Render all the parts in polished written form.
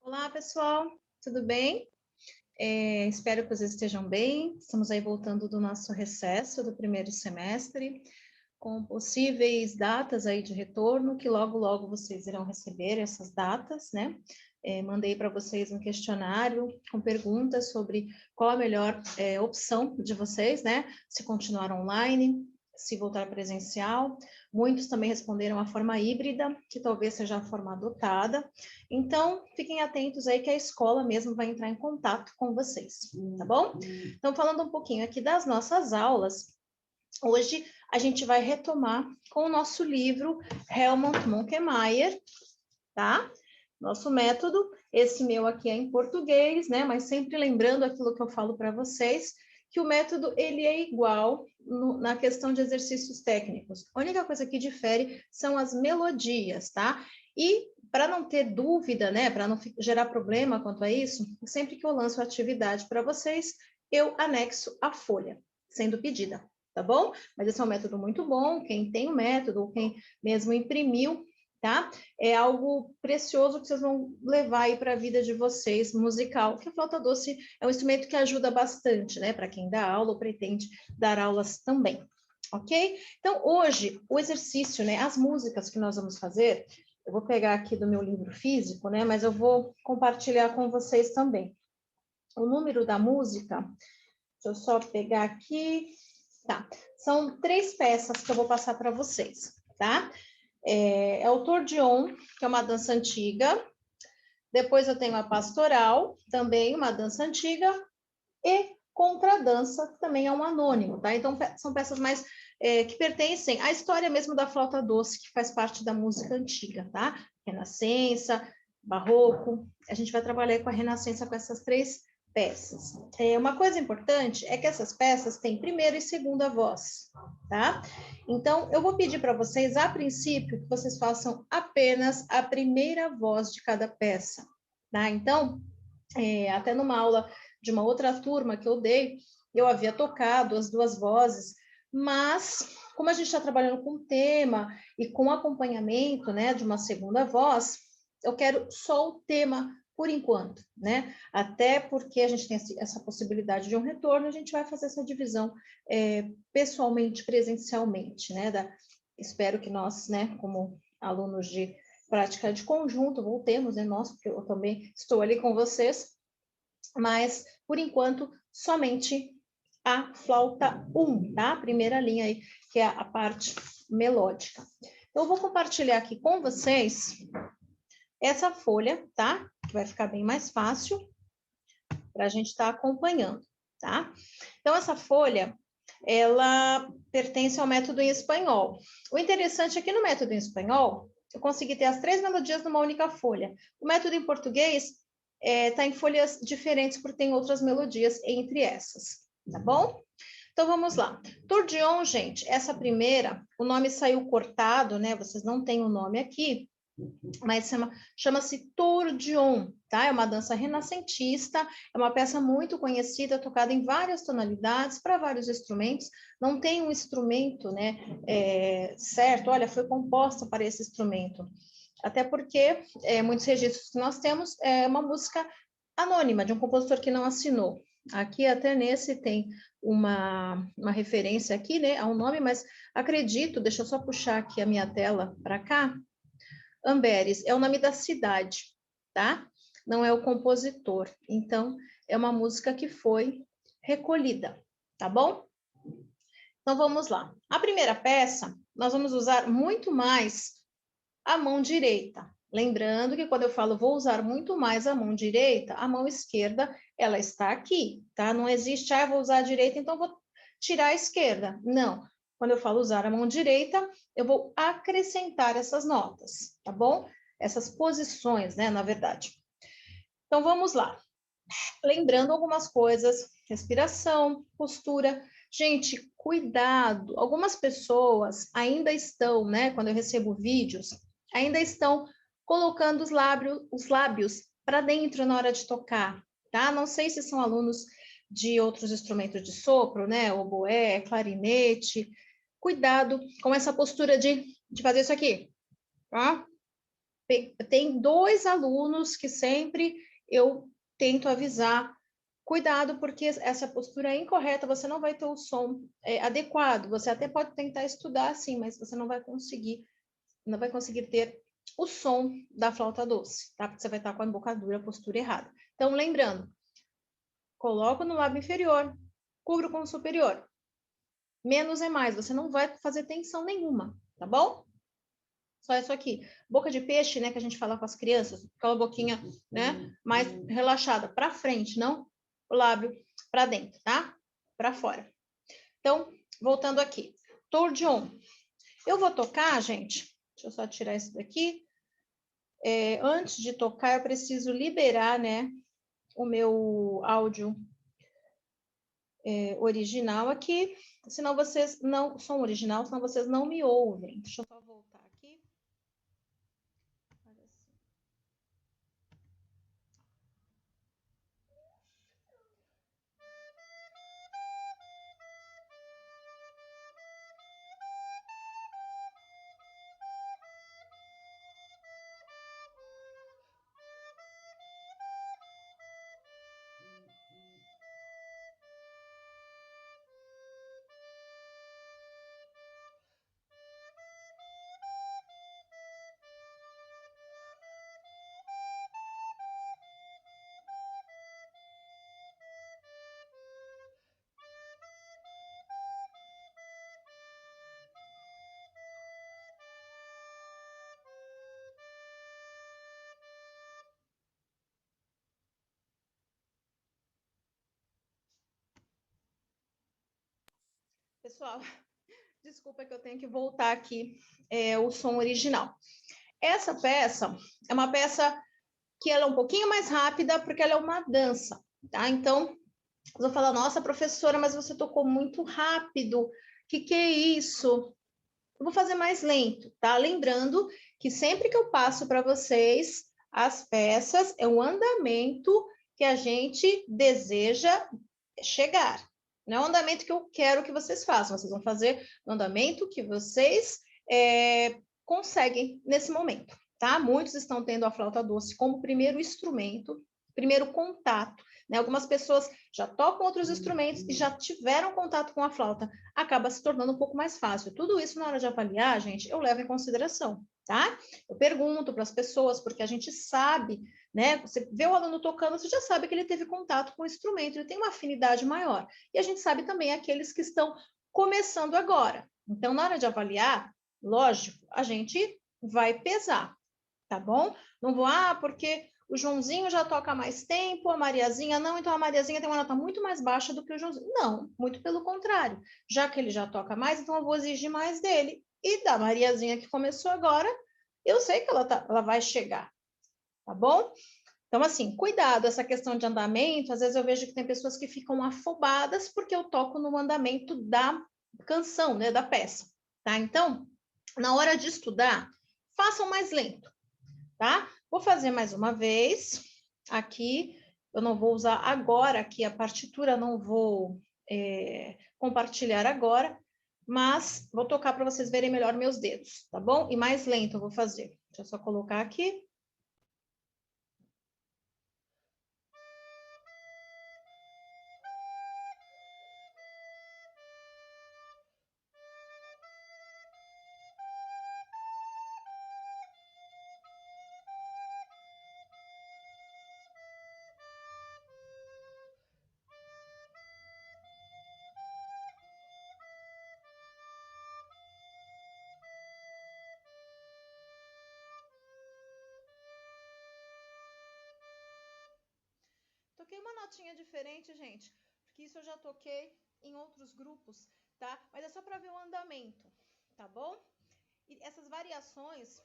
Olá, pessoal, tudo bem? Espero que vocês estejam bem. Estamos aí voltando do nosso recesso do primeiro semestre, com possíveis datas aí de retorno, que logo vocês irão receber essas datas, né? Mandei para vocês um questionário com perguntas sobre qual a melhor opção de vocês, né? Se continuar online, se voltar presencial. Muitos também responderam a forma híbrida, que talvez seja a forma adotada. Então, fiquem atentos aí que a escola mesmo vai entrar em contato com vocês, tá bom? Então, falando um pouquinho aqui das nossas aulas, hoje a gente vai retomar com o nosso livro Helmut Monckemeyer, tá? Nosso método, esse meu aqui é em português, né? Mas sempre lembrando aquilo que eu falo para vocês, que o método ele é igual na questão de exercícios técnicos. A única coisa que difere são as melodias, tá? E para não ter dúvida, né, para não gerar problema quanto a isso, sempre que eu lanço a atividade para vocês, eu anexo a folha, sendo pedida, tá bom? Mas esse é um método muito bom, quem tem o método, ou quem mesmo imprimiu, tá? É algo precioso que vocês vão levar aí para a vida de vocês, musical, que a flauta doce é um instrumento que ajuda bastante, né? Para quem dá aula ou pretende dar aulas também, ok? Então, hoje, o exercício, né? As músicas que nós vamos fazer, eu vou pegar aqui do meu livro físico, né? Mas eu vou compartilhar com vocês também. O número da música, deixa eu só pegar aqui, tá? São 3 peças que eu vou passar para vocês, tá? É o Tordion, que é uma dança antiga. Depois eu tenho a Pastoral, também uma dança antiga. E Contradança, que também é um anônimo, tá? Então, são peças mais que pertencem à história mesmo da flauta doce, que faz parte da música antiga, tá? Renascença, Barroco. A gente vai trabalhar com a Renascença com essas 3 peças. Uma coisa importante é que essas peças têm primeira e segunda voz, tá? Então, eu vou pedir para vocês, a princípio, que vocês façam apenas a primeira voz de cada peça, tá? Então, até numa aula de uma outra turma que eu dei, eu havia tocado as 2 vozes, mas como a gente está trabalhando com tema e com acompanhamento, né, de uma segunda voz, eu quero só o tema por enquanto, né? Até porque a gente tem essa possibilidade de um retorno, a gente vai fazer essa divisão pessoalmente, presencialmente, né? Espero que nós, né, como alunos de prática de conjunto, voltemos, né, nós, porque eu também estou ali com vocês, mas, por enquanto, somente a flauta 1, tá? A primeira linha aí, que é a parte melódica. Então, eu vou compartilhar aqui com vocês essa folha, tá? Que vai ficar bem mais fácil para a gente estar acompanhando, tá? Então, essa folha, ela pertence ao método em espanhol. O interessante é que no método em espanhol, eu consegui ter as 3 melodias numa única folha. O método em português está em folhas diferentes, porque tem outras melodias entre essas, tá bom? Então, vamos lá. Tordion, gente, essa primeira, o nome saiu cortado, né? Vocês não têm o nome aqui, mas chama-se Tordion, tá? É uma dança renascentista, é uma peça muito conhecida, tocada em várias tonalidades, para vários instrumentos. Não tem um instrumento, né, certo, olha, foi composta para esse instrumento. Até porque muitos registros que nós temos é uma música anônima, de um compositor que não assinou. Aqui, até nesse, tem uma referência aqui, né, a um nome, mas acredito, deixa eu só puxar aqui a minha tela para cá, Amberes é o nome da cidade, tá? Não é o compositor. Então, é uma música que foi recolhida, tá bom? Então, vamos lá. A primeira peça, nós vamos usar muito mais a mão direita. Lembrando que quando eu falo vou usar muito mais a mão direita, a mão esquerda, ela está aqui, tá? Não existe, eu vou usar a direita, então vou tirar a esquerda. Não. Quando eu falo usar a mão direita, eu vou acrescentar essas notas, tá bom? Essas posições, né, na verdade. Então, vamos lá. Lembrando algumas coisas, respiração, postura. Gente, cuidado. Algumas pessoas ainda estão, né, quando eu recebo vídeos, ainda estão colocando os lábios para dentro na hora de tocar, tá? Não sei se são alunos de outros instrumentos de sopro, né, oboé, clarinete. Cuidado com essa postura de fazer isso aqui, tá? Tem 2 alunos que sempre eu tento avisar, cuidado, porque essa postura é incorreta, você não vai ter o som adequado, você até pode tentar estudar assim, mas você não vai conseguir ter o som da flauta doce, tá? Porque você vai estar com a embocadura, a postura errada. Então, lembrando, coloco no lábio inferior, cubro com o superior. Menos é mais, você não vai fazer tensão nenhuma, tá bom? Só isso aqui. Boca de peixe, né, que a gente fala com as crianças, aquela boquinha, né, mais relaxada para frente, não o lábio para dentro, tá? Para fora. Então, voltando aqui. Tordion. Eu vou tocar, gente. Deixa eu só tirar isso daqui. Antes de tocar, eu preciso liberar, né, o meu áudio original aqui, senão vocês não... Som original, senão vocês não me ouvem. Deixa eu só voltar aqui. Pessoal, desculpa que eu tenho que voltar aqui o som original. Essa peça é uma peça que ela é um pouquinho mais rápida, porque ela é uma dança, tá? Então, eu vou falar, nossa, professora, mas você tocou muito rápido, que é isso? Eu vou fazer mais lento, tá? Lembrando que sempre que eu passo para vocês as peças, é o andamento que a gente deseja chegar. Não é o andamento que eu quero que vocês façam, vocês vão fazer o andamento que vocês conseguem nesse momento, tá? Muitos estão tendo a flauta doce como primeiro instrumento, primeiro contato, né? Algumas pessoas já tocam outros instrumentos e já tiveram contato com a flauta, acaba se tornando um pouco mais fácil. Tudo isso, na hora de avaliar, gente, eu levo em consideração, tá? Eu pergunto para as pessoas, porque a gente sabe, né? Você vê o aluno tocando, você já sabe que ele teve contato com o instrumento, ele tem uma afinidade maior. E a gente sabe também aqueles que estão começando agora. Então, na hora de avaliar, lógico, a gente vai pesar, tá bom? Não vou, porque o Joãozinho já toca há mais tempo, a Mariazinha não, então a Mariazinha tem uma nota muito mais baixa do que o Joãozinho. Não, muito pelo contrário. Já que ele já toca mais, então eu vou exigir mais dele. E da Mariazinha que começou agora, eu sei que ela vai chegar, tá bom? Então, assim, cuidado, essa questão de andamento, às vezes eu vejo que tem pessoas que ficam afobadas porque eu toco no andamento da canção, né, da peça, tá? Então, na hora de estudar, façam mais lento, tá? Vou fazer mais uma vez aqui, eu não vou usar agora aqui a partitura, não vou compartilhar agora, mas vou tocar para vocês verem melhor meus dedos, tá bom? E mais lento eu vou fazer. Deixa eu só colocar aqui. Toquei uma notinha diferente, gente, porque isso eu já toquei em outros grupos, tá? Mas é só para ver o andamento, tá bom? E essas variações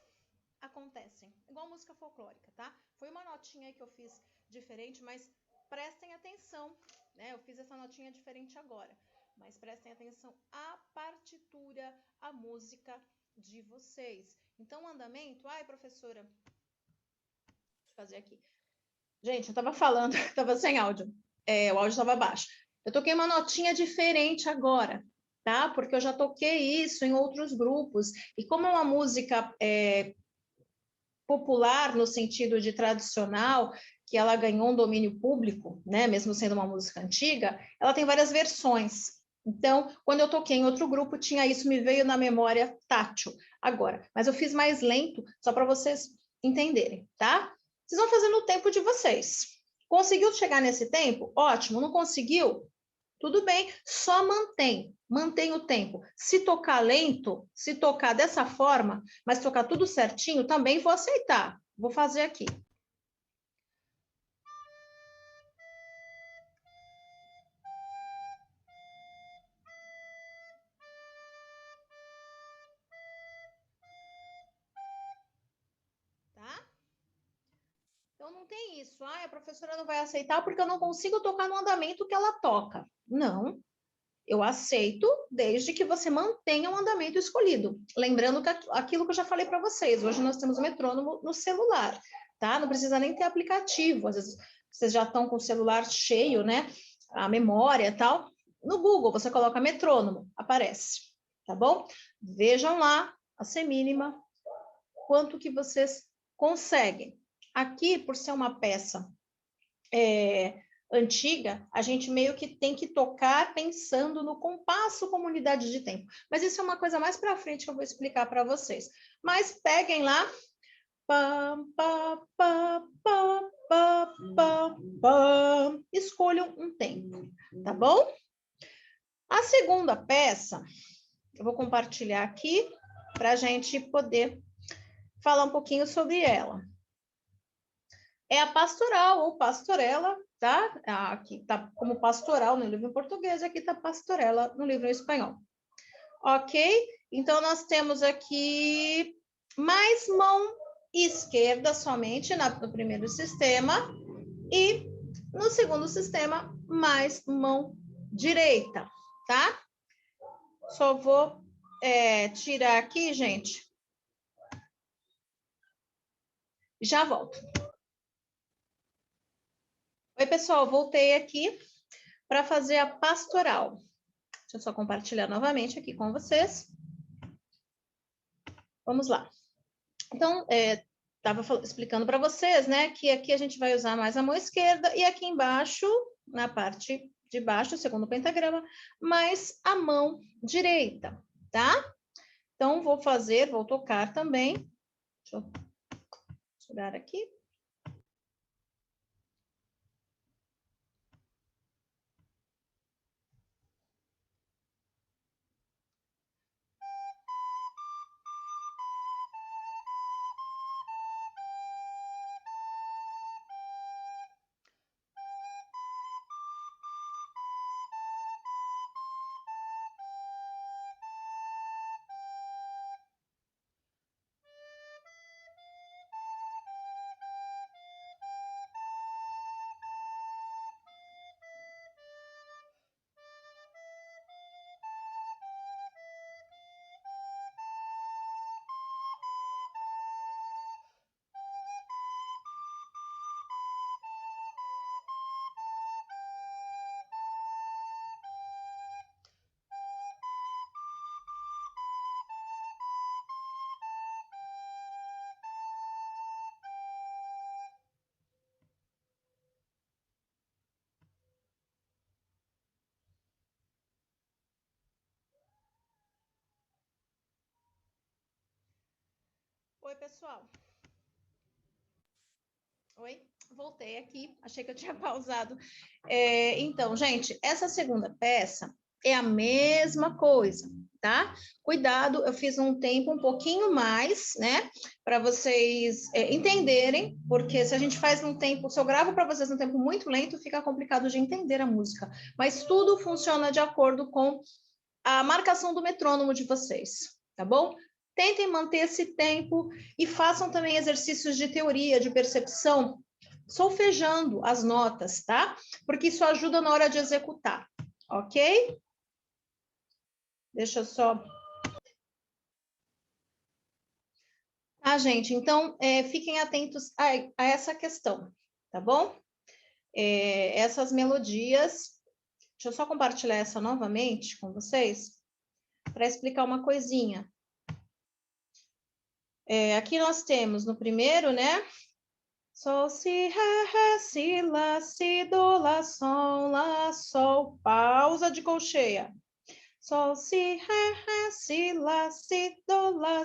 acontecem, igual música folclórica, tá? Foi uma notinha que eu fiz diferente, mas prestem atenção, né? Eu fiz essa notinha diferente agora, mas prestem atenção à partitura, à música de vocês. Então, o andamento, professora, deixa eu fazer aqui. Gente, eu tava falando, tava sem áudio. O áudio estava baixo. Eu toquei uma notinha diferente agora, tá? Porque eu já toquei isso em outros grupos. E como é uma música popular no sentido de tradicional, que ela ganhou um domínio público, né, mesmo sendo uma música antiga, ela tem várias versões. Então, quando eu toquei em outro grupo, tinha isso, me veio na memória tátil agora. Mas eu fiz mais lento, só para vocês entenderem, tá? Vocês vão fazer no tempo de vocês. Conseguiu chegar nesse tempo? Ótimo. Não conseguiu? Tudo bem, só mantém o tempo. Se tocar lento, se tocar dessa forma, mas tocar tudo certinho, também vou aceitar. Vou fazer aqui. Tá? Então não tem isso. Ah, a professora não vai aceitar porque eu não consigo tocar no andamento que ela toca. Não. Eu aceito desde que você mantenha o andamento escolhido. Lembrando que aquilo que eu já falei para vocês, hoje nós temos o metrônomo no celular, tá? Não precisa nem ter aplicativo, às vezes vocês já estão com o celular cheio, né? A memória e tal. No Google, você coloca metrônomo, aparece, tá bom? Vejam lá a semínima, quanto que vocês conseguem. Aqui, por ser uma peça antiga, a gente meio que tem que tocar pensando no compasso como unidade de tempo. Mas isso é uma coisa mais para frente que eu vou explicar para vocês. Mas peguem lá. Pam, pam, pam, pam, pam, pam, pam. Escolham um tempo, tá bom? A segunda peça, eu vou compartilhar aqui para a gente poder falar um pouquinho sobre ela. É a pastoral ou pastorela, tá? Aqui tá como pastoral no livro em português, aqui tá pastorela no livro em espanhol. Ok? Então, nós temos aqui mais mão esquerda somente no primeiro sistema e no segundo sistema, mais mão direita, tá? Só vou tirar aqui, gente. Já volto. Oi, pessoal, voltei aqui para fazer a pastoral. Deixa eu só compartilhar novamente aqui com vocês. Vamos lá. Então, estava explicando para vocês, né, que aqui a gente vai usar mais a mão esquerda e aqui embaixo, na parte de baixo, segundo o pentagrama, mais a mão direita, tá? Então, vou tocar também. Deixa eu tirar aqui. Oi, pessoal. Oi, voltei aqui. Achei que eu tinha pausado. Então, gente, essa segunda peça é a mesma coisa, tá? Cuidado, eu fiz um tempo um pouquinho mais, né? Para vocês entenderem, porque se a gente faz num tempo, se eu gravo para vocês num tempo muito lento, fica complicado de entender a música. Mas tudo funciona de acordo com a marcação do metrônomo de vocês, tá bom? Tentem manter esse tempo e façam também exercícios de teoria, de percepção, solfejando as notas, tá? Porque isso ajuda na hora de executar, ok? Deixa eu só... Ah, gente, então fiquem atentos a essa questão, tá bom? Essas melodias... Deixa eu só compartilhar essa novamente com vocês, para explicar uma coisinha. Aqui nós temos no primeiro, né? Sol, si, ré, si, lá, si, do, lá, sol. Pausa de colcheia. Sol, si, ré, si, lá, si, do, lá,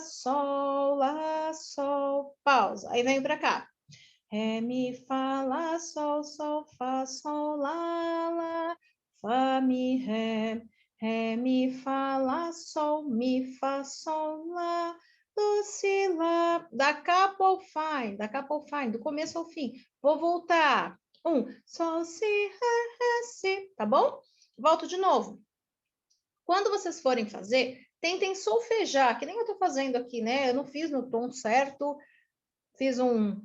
sol. Pausa. Aí vem para cá. Ré, mi, fá, lá, sol, fá, sol, lá, fá, mi, ré. Ré, mi, fá, lá, sol, mi, fá, sol, lá, do, si, lá. Da capa ao fine, do começo ao fim. Vou voltar. Sol, si, ré, si, tá bom? Volto de novo. Quando vocês forem fazer, tentem solfejar, que nem eu tô fazendo aqui, né? Eu não fiz no tom certo, fiz um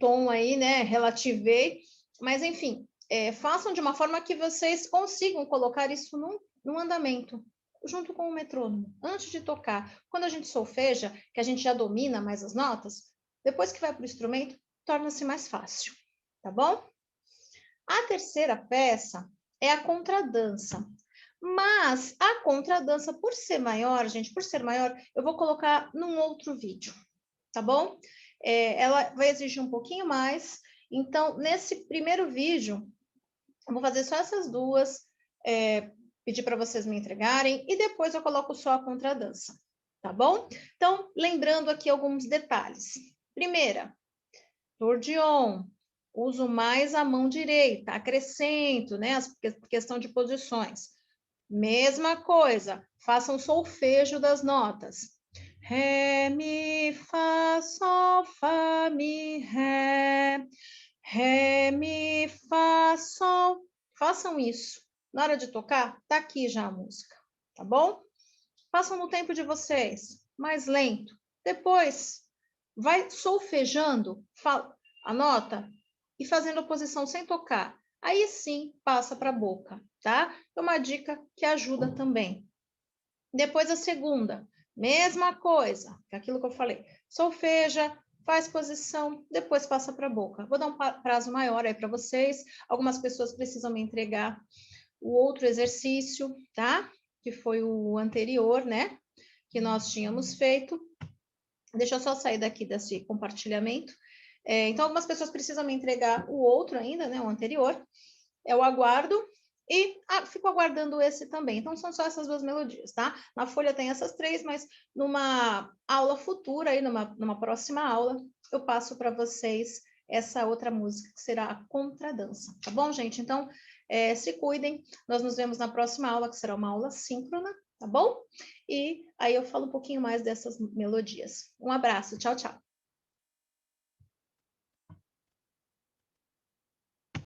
tom aí, né? Relativei, mas enfim, façam de uma forma que vocês consigam colocar isso num andamento, junto com o metrônomo, antes de tocar. Quando a gente solfeja, que a gente já domina mais as notas, depois que vai para o instrumento, torna-se mais fácil, tá bom? A terceira peça é a contradança. Mas a contradança, por ser maior, gente, eu vou colocar num outro vídeo, tá bom? Ela vai exigir um pouquinho mais. Então, nesse primeiro vídeo, eu vou fazer só essas duas, pedir para vocês me entregarem, e depois eu coloco só a contradança, tá bom? Então, lembrando aqui alguns detalhes. Primeira, acordeon, uso mais a mão direita, acrescento, né? Questão de posições. Mesma coisa, façam solfejo das notas. Ré, mi, fá, sol, fá, mi, ré. Ré, mi, fá, sol. Façam isso. Na hora de tocar, tá aqui já a música, tá bom? Façam no tempo de vocês, mais lento. Depois, vai solfejando a nota e fazendo a posição sem tocar. Aí sim, passa para a boca, tá? É uma dica que ajuda também. Depois a segunda, mesma coisa, que aquilo que eu falei. Solfeja, faz posição, depois passa para a boca. Vou dar um prazo maior aí para vocês. Algumas pessoas precisam me entregar o outro exercício, tá? Que foi o anterior, né? Que nós tínhamos feito. Deixa eu só sair daqui desse compartilhamento. Então, algumas pessoas precisam me entregar o outro ainda, né? O anterior. Eu aguardo e fico aguardando esse também. Então, são só essas duas melodias, tá? Na folha tem essas três, mas numa aula futura, aí, numa próxima aula, eu passo para vocês essa outra música, que será a contradança, tá bom, gente? Então, se cuidem. Nós nos vemos na próxima aula, que será uma aula síncrona, tá bom? E aí eu falo um pouquinho mais dessas melodias. Um abraço, tchau, tchau.